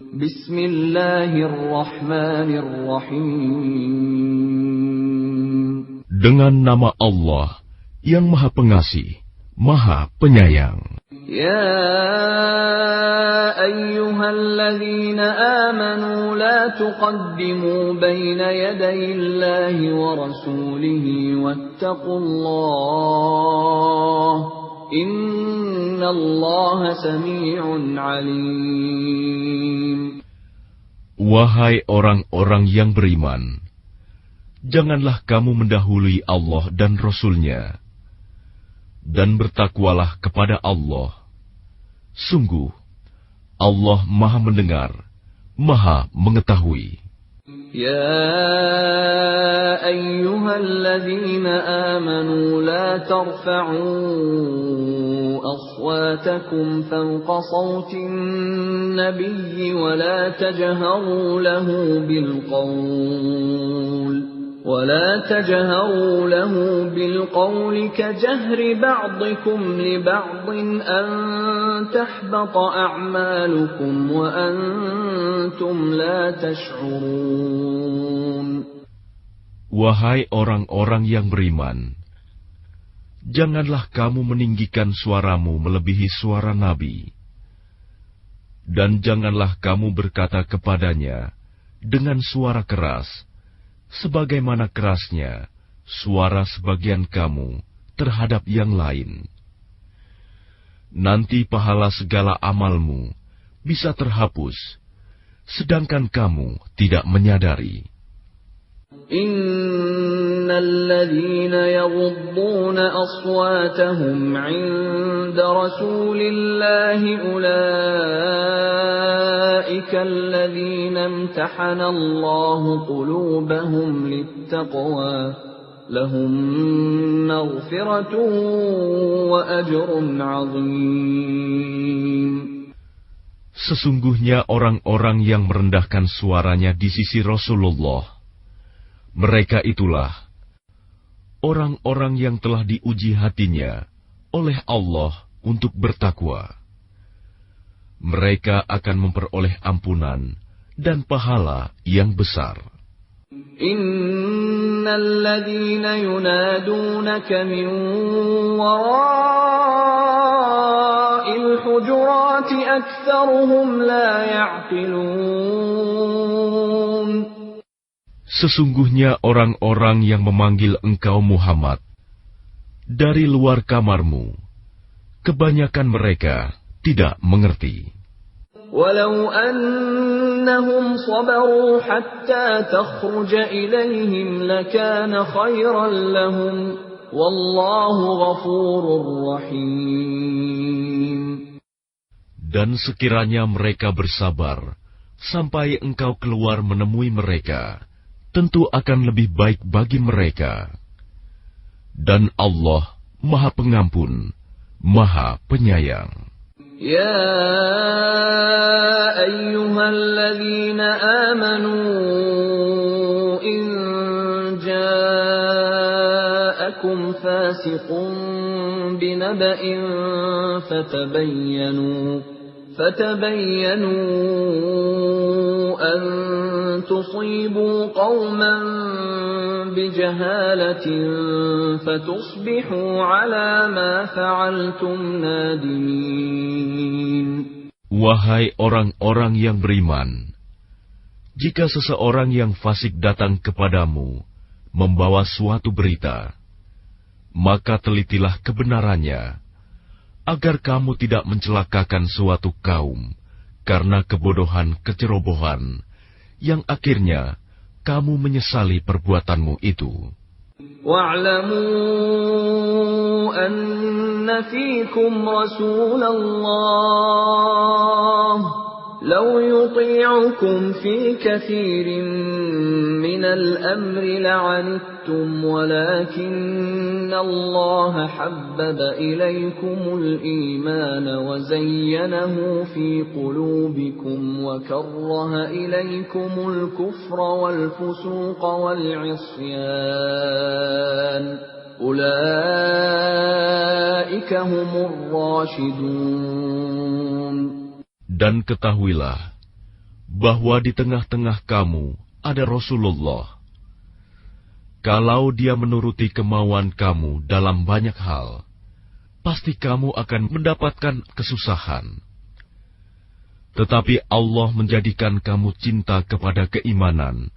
Bismillahirrahmanirrahim. Dengan nama Allah yang Maha Pengasih, Maha Penyayang. Ya ayyuhalladzina amanu la tuqaddimu baina yadayillahi wa rasulihi wattaqullah. Innallaha sami'un alim. Wahai orang-orang yang beriman, janganlah kamu mendahului Allah dan Rasul-Nya, dan bertakwalah kepada Allah. Sungguh, Allah Maha Mendengar, Maha Mengetahui. Ya ayyuhalladzina amanu la tarfa'u aswatakum fawqa sawtin nabiyyi wa la tajharu lahu بالقول كجهر بعضكم لبعض أن تحبط أعمالكم وأنتم لا تشعرون. Wahai orang-orang yang beriman, janganlah kamu meninggikan suaramu melebihi suara Nabi, dan janganlah kamu berkata kepadanya dengan suara keras, sebagaimana kerasnya suara sebagian kamu terhadap yang lain. Nanti pahala segala amalmu bisa terhapus, sedangkan kamu tidak menyadari. Innalladzina yaghudduna aswatahum 'inda rasulillahi ulaika alladzina imtahana Allahu qulubahum littaqwa lahum maghfiratun wa ajrun 'azim. Sesungguhnya orang-orang yang merendahkan suaranya di sisi Rasulullah, mereka itulah orang-orang yang telah diuji hatinya oleh Allah untuk bertakwa. Mereka akan memperoleh ampunan dan pahala yang besar. Innal ladzina yunadunaka min wara'il hujurati aktsaruhum la ya'qilun. Sesungguhnya orang-orang yang memanggil engkau Muhammad dari luar kamarmu, kebanyakan mereka tidak mengerti. Walau annahum sabaru hatta takhruja ilaihim lakana khairan lahum wallahu ghafurur rahim. Dan sekiranya mereka bersabar sampai engkau keluar menemui mereka, tentu akan lebih baik bagi mereka. Dan Allah Maha Pengampun, Maha Penyayang. Ya ayyuhalladzina amanu in ja'akum fasiqun binaba'in فتبينوا أن تصيبوا قوما بجهالة فتصبحوا على ما فعلتم نادمين. Wahai orang-orang yang beriman, jika seseorang yang fasik datang kepadamu membawa suatu berita, maka telitilah kebenarannya, agar kamu tidak mencelakakan suatu kaum karena kebodohan kecerobohan, yang akhirnya kamu menyesali perbuatanmu itu. Wa'lamu anna fiikum Rasulullah لو يطيعكم في كثير من الأمر لعنتم ولكن الله حبب إليكم الإيمان وزينه في قلوبكم وكره إليكم الكفر والفسوق والعصيان أولئك هم الراشدون. Dan ketahuilah, bahwa di tengah-tengah kamu ada Rasulullah. Kalau dia menuruti kemauan kamu dalam banyak hal, pasti kamu akan mendapatkan kesusahan. Tetapi Allah menjadikan kamu cinta kepada keimanan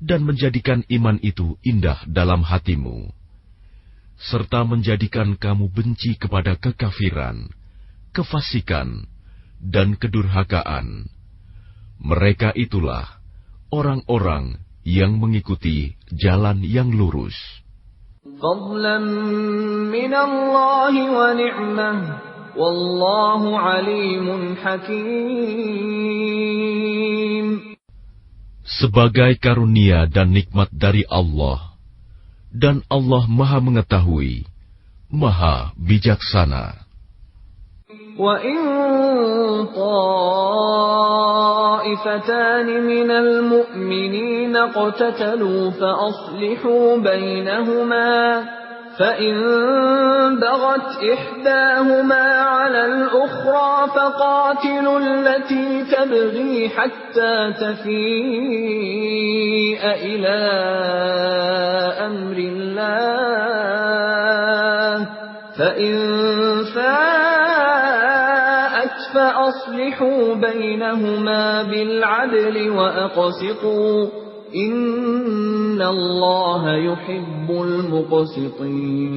dan menjadikan iman itu indah dalam hatimu, serta menjadikan kamu benci kepada kekafiran, kefasikan, dan kedurhakaan. Mereka itulah orang-orang yang mengikuti jalan yang lurus. فضلا من الله ونعمة والله عليم حكيم. Sebagai karunia dan nikmat dari Allah, dan Allah Maha Mengetahui, Maha Bijaksana. وَإِن طَائِفَتَانِ مِنَ الْمُؤْمِنِينَ اقْتَتَلُوا فَأَصْلِحُوا بَيْنَهُمَا فَإِن بَغَتْ إِحْدَاهُمَا عَلَى الْأُخْرَى فَقَاتِلُوا الَّتِي تَبْغِي حَتَّى تَفِيءَ إِلَى أَمْرِ اللَّهِ فَإِن فَاءَتْ فَأَصْلِحُوا بَيْنَهُمَا بِالْعَدْلِ وَأَقْسِطُوا إِنَّ اللَّهَ يُحِبُّ الْمُقْسِطِينَ.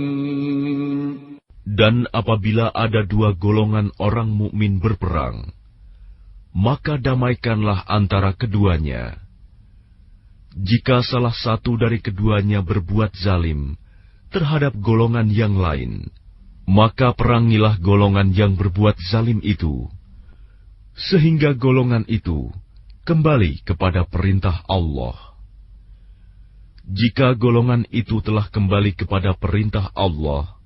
Dan apabila ada dua golongan orang mukmin berperang, maka damaikanlah antara keduanya. Jika salah satu dari keduanya berbuat zalim terhadap golongan yang lain, maka perangilah golongan yang berbuat zalim itu, sehingga golongan itu kembali kepada perintah Allah. Jika golongan itu telah kembali kepada perintah Allah,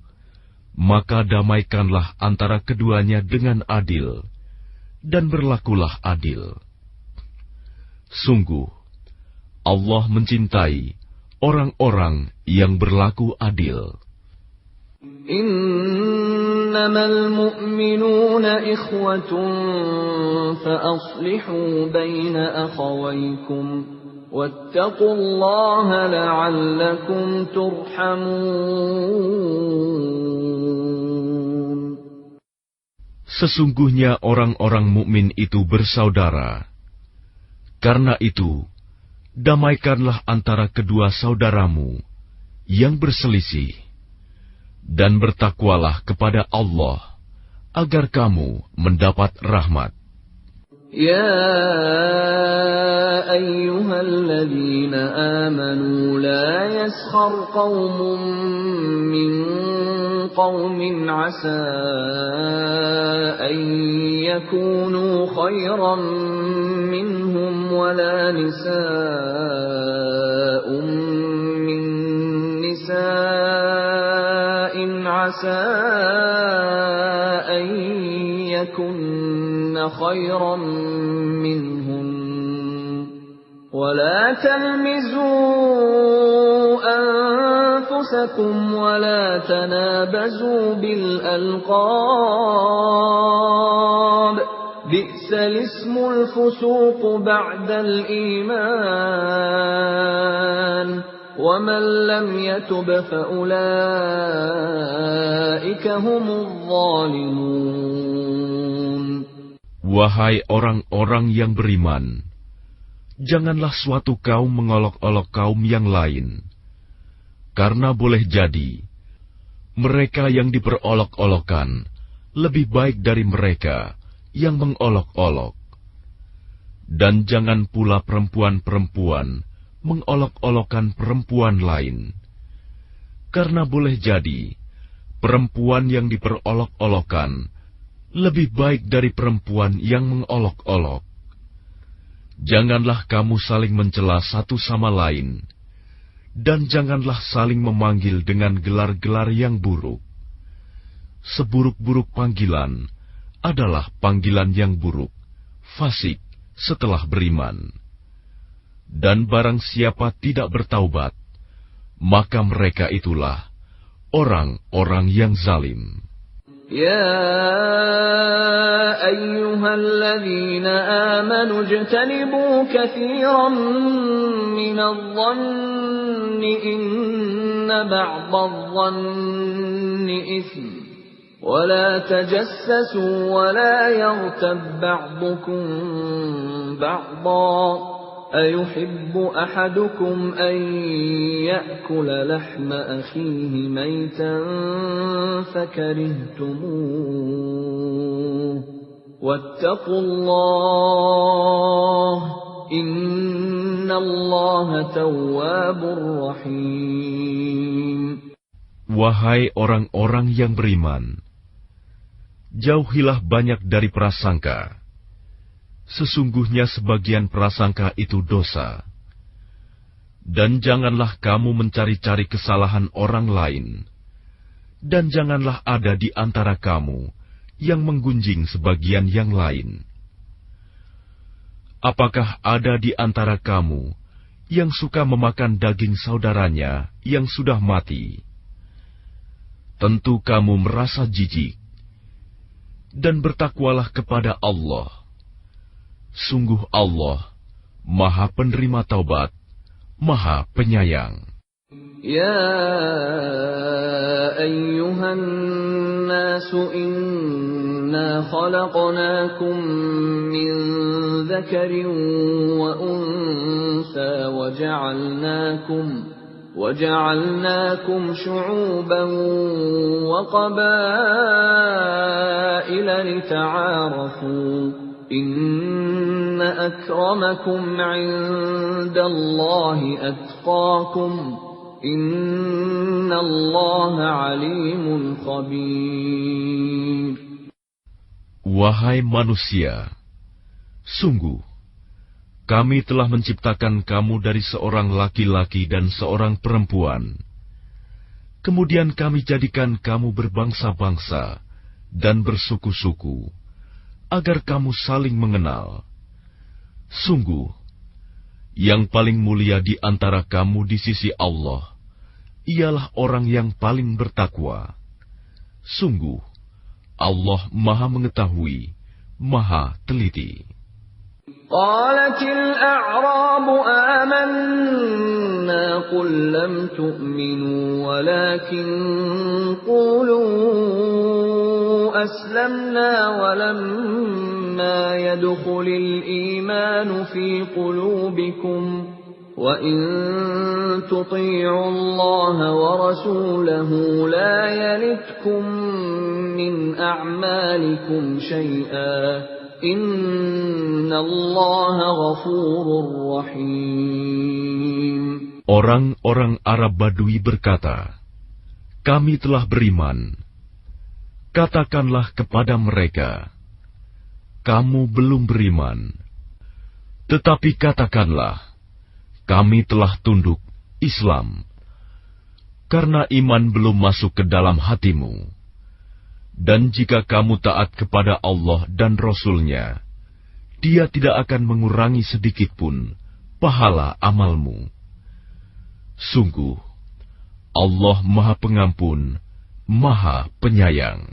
maka damaikanlah antara keduanya dengan adil, dan berlakulah adil. Sungguh, Allah mencintai orang-orang yang berlaku adil. Innamal mu'minuna ikhwatun fa-aslihu baina akhawaykum wattaqullaha la'allakum turhamun. Sesungguhnya orang-orang mukmin itu bersaudara. Karena itu, damaikanlah antara kedua saudaramu yang berselisih, dan bertakwalah kepada Allah agar kamu mendapat rahmat. Ya ayyuhalladzina amanu la yaskhar qaumun min qaumin asa an yakunu khayran minhum wala nisaa'un min nisa'in asa an yakunna khayran minhum ولا تلمزوا أنفسكم ولا تنابزوا بالألقاب بئس الاسم الفسوق بعد الإيمان ومن لم يتب فأولئك هم الظالمون. Wahai orang-orang yang beriman, janganlah suatu kaum mengolok-olok kaum yang lain, karena boleh jadi mereka yang diperolok-olokkan lebih baik dari mereka yang mengolok-olok. Dan jangan pula perempuan-perempuan mengolok-olokkan perempuan lain, karena boleh jadi perempuan yang diperolok-olokkan lebih baik dari perempuan yang mengolok-olok. Janganlah kamu saling mencela satu sama lain, dan janganlah saling memanggil dengan gelar-gelar yang buruk. Seburuk-buruk panggilan adalah panggilan yang buruk, fasik setelah beriman. Dan barang siapa tidak bertaubat, maka mereka itulah orang-orang yang zalim. يا أيها الذين آمنوا اجتنبوا كثيرا من الظن إن بعض الظن إثم ولا تجسسوا ولا يغتب بعضكم بعضا أيحب أحدكم أن يأكل لحم أخيه ميتا فكرهتموه واتقوا الله إن الله تواب رحيم. Wahai orang-orang yang beriman, jauhilah banyak dari prasangka. Sesungguhnya sebagian prasangka itu dosa. Dan janganlah kamu mencari-cari kesalahan orang lain. Dan janganlah ada di antara kamu yang menggunjing sebagian yang lain. Apakah ada di antara kamu yang suka memakan daging saudaranya yang sudah mati? Tentu kamu merasa jijik. Dan bertakwalah kepada Allah. Sungguh Allah, Maha Penerima Taubat, Maha Penyayang. Ya ayyuhan nasu inna khalaqnakum min dzakarin wa unsa وجعلناكم شعوبا وقبائل لتعارفوا إن أكرمكم عند الله أتقاكم إن الله عليم خبير. Wahai manusia, sungguh kami telah menciptakan kamu dari seorang laki-laki dan seorang perempuan. Kemudian kami jadikan kamu berbangsa-bangsa dan bersuku-suku, agar kamu saling mengenal. Sungguh, yang paling mulia di antara kamu di sisi Allah, ialah orang yang paling bertakwa. Sungguh, Allah Maha Mengetahui, Maha Teliti. قالت الأعراب آمنا قل لم تؤمنوا ولكن قولوا أسلمنا ولما يدخل الإيمان في قلوبكم وإن تطيعوا الله ورسوله لا يلتكم من أعمالكم شيئا Innallaha ghafurur rahim. Orang-orang Arab Badui berkata, kami telah beriman. Katakanlah kepada mereka, kamu belum beriman. Tetapi katakanlah, kami telah tunduk Islam. Karena iman belum masuk ke dalam hatimu. Dan jika kamu taat kepada Allah dan Rasul-Nya, Dia tidak akan mengurangi sedikitpun pahala amalmu. Sungguh, Allah Maha Pengampun, Maha Penyayang.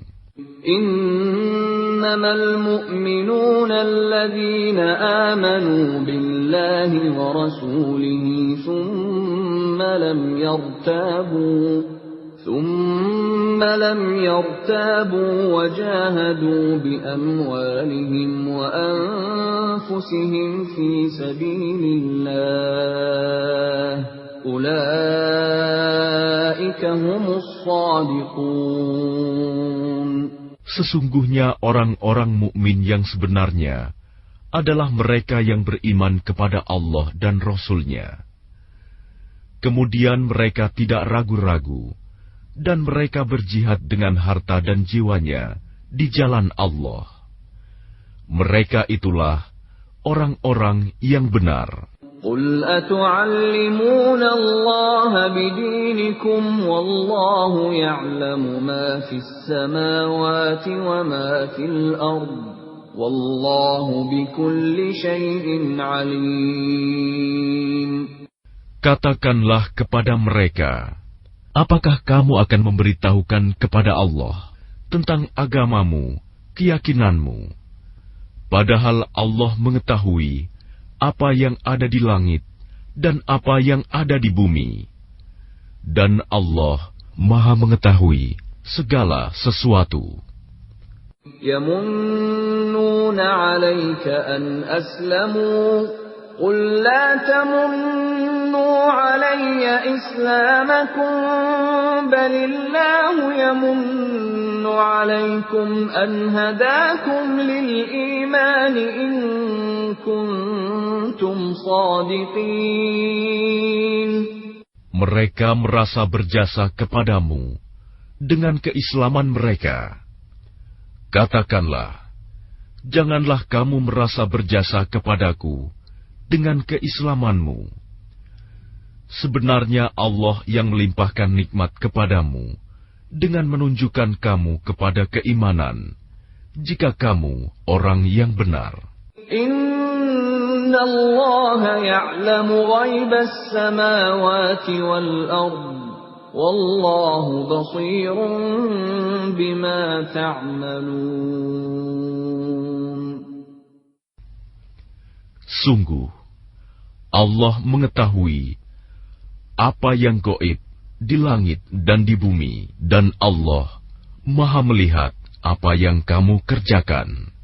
Innamal mu'minuna alladhina amanu billahi wa rasulihi thumma lam yartabu wa jahadu bi amwalihim wa anfusihim fi sabilillah ulaika humus shadiqun. Sesungguhnya orang-orang mukmin yang sebenarnya adalah mereka yang beriman kepada Allah dan Rasul-Nya. Kemudian mereka tidak ragu-ragu dan mereka berjihad dengan harta dan jiwanya di jalan Allah. Mereka itulah orang-orang yang benar. Qul atu'allimuna Allah bidinikum wallahu ya'lamu ma fis samawati wa ma fil ard wallahu bikulli syai'in alim. Katakanlah kepada mereka, apakah kamu akan memberitahukan kepada Allah tentang agamamu, keyakinanmu. Padahal Allah mengetahui apa yang ada di langit dan apa yang ada di bumi. Dan Allah Maha mengetahui segala sesuatu. يَمُنُّونَ عَلَيْكَ أَنْ أَسْلَمُوا قُل لَّا تَمُنُّوا عَلَيَّ إِسْلَامَكُم بَلِ اللَّهُ يَمُنُّ عَلَيْكُمْ أَنْ هَدَاكُمْ لِلْإِيمَانِ إِن كُنتُمْ صَادِقِينَ. Mereka merasa berjasa kepadamu dengan keislaman mereka. Katakanlah, janganlah kamu merasa berjasa kepadaku dengan keislamanmu. Sebenarnya Allah yang melimpahkan nikmat kepadamu dengan menunjukkan kamu kepada keimanan, jika kamu orang yang benar. Inna Allah ya'lamu ghaibas samawati wal ard. Wallahu basirun bima ta'malun. Sungguh, Allah mengetahui apa yang gaib di langit dan di bumi, dan Allah Maha melihat apa yang kamu kerjakan.